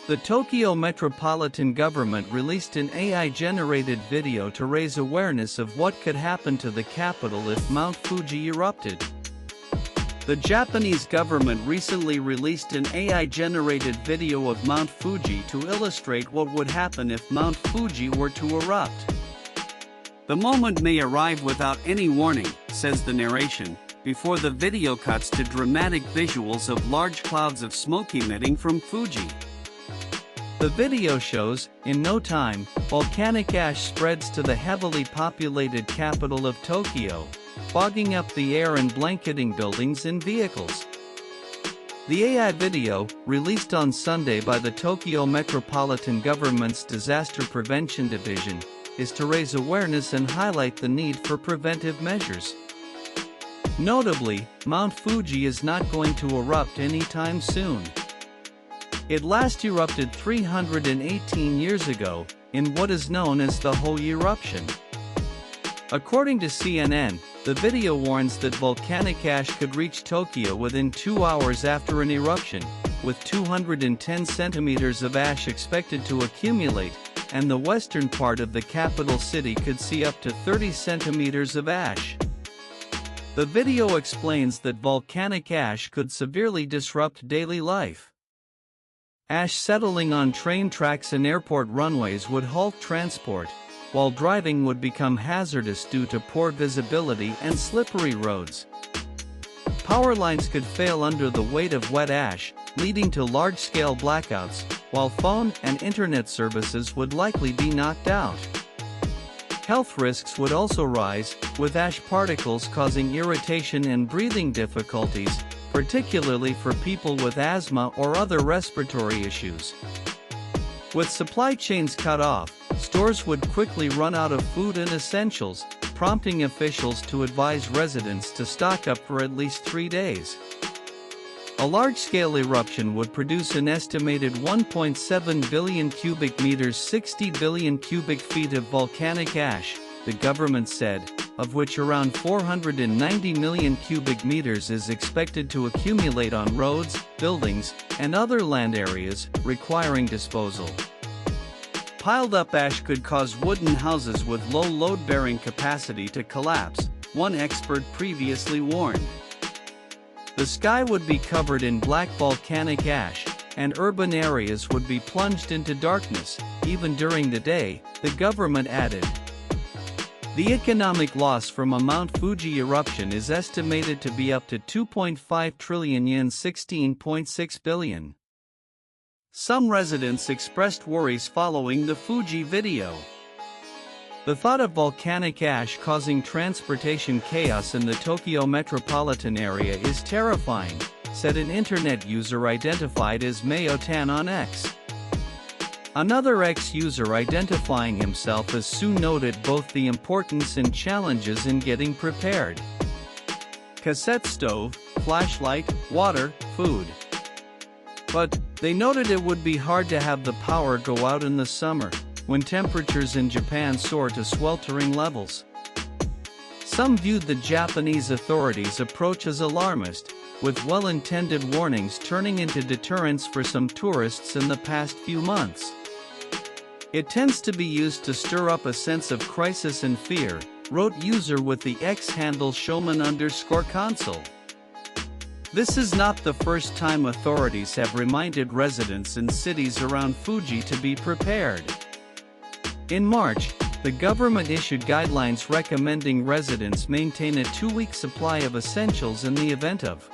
The Tokyo Metropolitan Government released an AI-generated video to raise awareness of what could happen to the capital if Mount Fuji erupted. The Japanese government recently released an AI-generated video of Mount Fuji to illustrate what would happen if Mount Fuji were to erupt. The moment may arrive without any warning, says the narration, before the video cuts to dramatic visuals of large clouds of smoke emitting from Fuji. The video shows, in no time, volcanic ash spreads to the heavily populated capital of Tokyo, fogging up the air and blanketing buildings and vehicles. The AI video, released on Sunday by the Tokyo Metropolitan Government's Disaster Prevention Division, is to raise awareness and highlight the need for preventive measures. Notably, Mount Fuji is not going to erupt anytime soon. It last erupted 318 years ago, in what is known as the Ho eruption. According to CNN, the video warns that volcanic ash could reach Tokyo within 2 hours after an eruption, with 210 centimeters of ash expected to accumulate, and the western part of the capital city could see up to 30 centimeters of ash. The video explains that volcanic ash could severely disrupt daily life. Ash settling on train tracks and airport runways would halt transport, while driving would become hazardous due to poor visibility and slippery roads. Power lines could fail under the weight of wet ash, leading to large-scale blackouts, while phone and internet services would likely be knocked out. Health risks would also rise, with ash particles causing irritation and breathing difficulties, particularly for people with asthma or other respiratory issues. With supply chains cut off, stores would quickly run out of food and essentials, prompting officials to advise residents to stock up for at least 3 days. A large-scale eruption would produce an estimated 1.7 billion cubic meters, 60 billion cubic feet of volcanic ash, the government said, of which around 490 million cubic meters is expected to accumulate on roads, buildings, and other land areas, requiring disposal. Piled up ash could cause wooden houses with low load-bearing capacity to collapse, one expert previously warned. The sky would be covered in black volcanic ash, and urban areas would be plunged into darkness, even during the day, the government added. The economic loss from a Mount Fuji eruption is estimated to be up to 2.5 trillion yen, 16.6 billion. Some residents expressed worries following the Fuji video. The thought of volcanic ash causing transportation chaos in the Tokyo metropolitan area is terrifying, said an internet user identified as Mayotan on X. Another X user identifying himself as Sue noted both the importance and challenges in getting prepared. Cassette stove, flashlight, water, food. But they noted it would be hard to have the power go out in the summer, when temperatures in Japan soar to sweltering levels. Some viewed the Japanese authorities' approach as alarmist, with well-intended warnings turning into deterrents for some tourists in the past few months. It tends to be used to stir up a sense of crisis and fear, wrote user with the X handle Showman_console. This is not the first time authorities have reminded residents in cities around Fuji to be prepared. In March, the government issued guidelines recommending residents maintain a 2-week supply of essentials in the event of